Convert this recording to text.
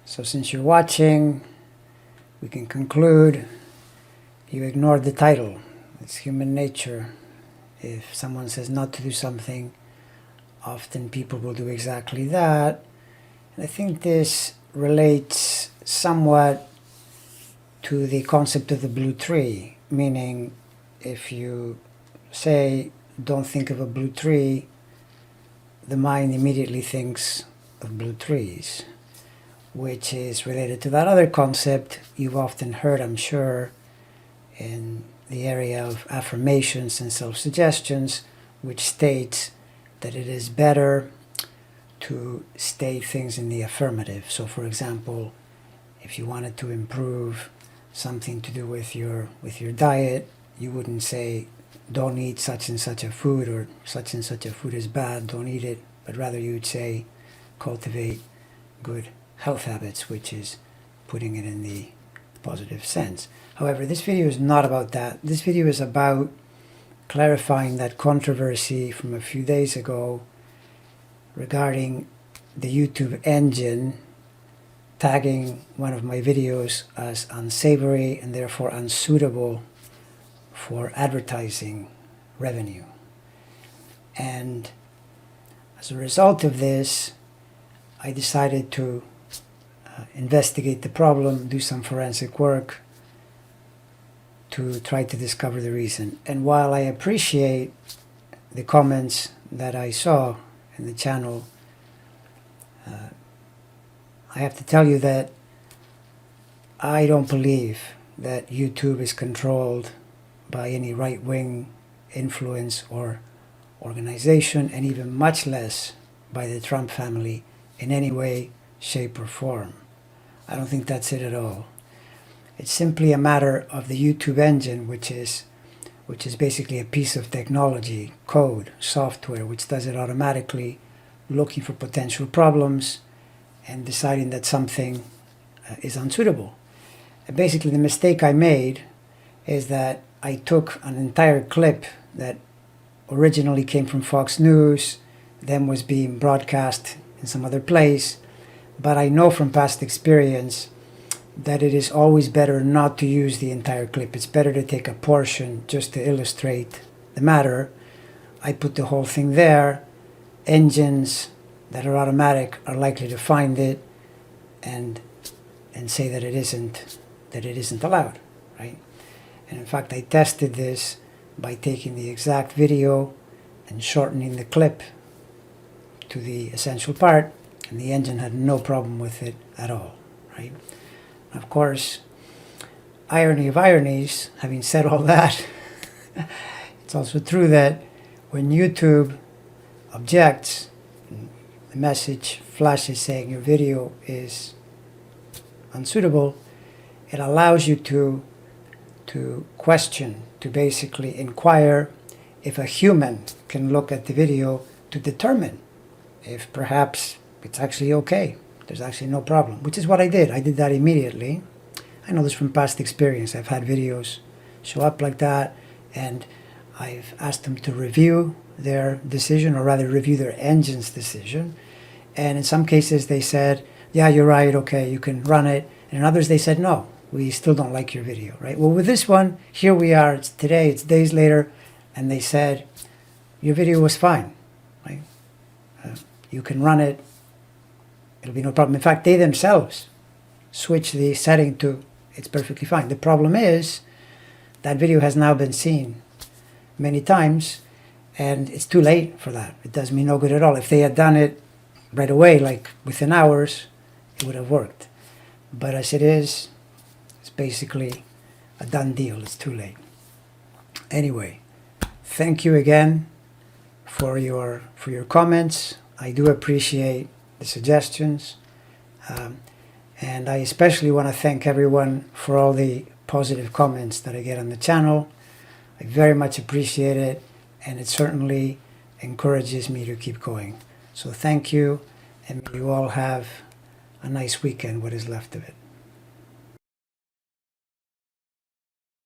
So since you're watching, we can conclude you ignored the title. It's human nature. If someone says not to do something, often people will do exactly that. And I think this relates somewhat to the concept of the blue tree, meaning if you say, don't think of a blue tree, the mind immediately thinks of blue trees, which is related to that other concept you've often heard, I'm sure, in the area of affirmations and self-suggestions, which states that it is better to state things in the affirmative. So for example, if you wanted to improve something to do with your diet, you wouldn't say, don't eat such and such a food, or such and such a food is bad, don't eat it, but rather you would say, cultivate good health habits, which is putting it in the positive sense. However, this video is not about that. This video is about clarifying that controversy from a few days ago regarding the YouTube engine tagging one of my videos as unsavory and therefore unsuitable for advertising revenue. And as a result of this, I decided to investigate the problem, do some forensic work to try to discover the reason. And while I appreciate the comments that I saw in the channel, I have to tell you that I don't believe that YouTube is controlled by any right-wing influence or organization, and even much less by the Trump family in any way, shape, or form. I don't think that's it at all. It's simply a matter of the YouTube engine, which is basically a piece of technology, code, software, which does it automatically, looking for potential problems and deciding that something is unsuitable. And basically, the mistake I made is that I took an entire clip that originally came from Fox News, then was being broadcast in some other place, but I know from past experience that it is always better not to use the entire clip. It's better to take a portion just to illustrate the matter. I put the whole thing there. Engines that are automatic are likely to find it and say that it isn't allowed, right? And in fact, I tested this by taking the exact video and shortening the clip to the essential part, and the engine had no problem with it at all, right? Of course, irony of ironies, having said all that, it's also true that when YouTube objects, the message flashes saying your video is unsuitable, it allows you to question, to basically inquire if a human can look at the video to determine if perhaps it's actually okay. There's actually no problem, which is what I did. I did that immediately. I know this from past experience. I've had videos show up like that, and I've asked them to review their decision, or rather review their engine's decision. And in some cases they said, yeah, you're right, okay, you can run it. And in others they said, no, we still don't like your video, right? Well, with this one, here we are, it's today, it's days later, and they said, your video was fine, right? You can run it, it'll be no problem. In fact, they themselves switched the setting to it's perfectly fine. The problem is that video has now been seen many times, and it's too late for that. It does me no good at all. If they had done it right away, like within hours, it would have worked. But as it is, it's basically a done deal. It's too late. Anyway, thank you again for your comments. I do appreciate the suggestions. And I especially want to thank everyone for all the positive comments that I get on the channel. I very much appreciate it, and it certainly encourages me to keep going. So thank you, and may you all have a nice weekend, what is left of it.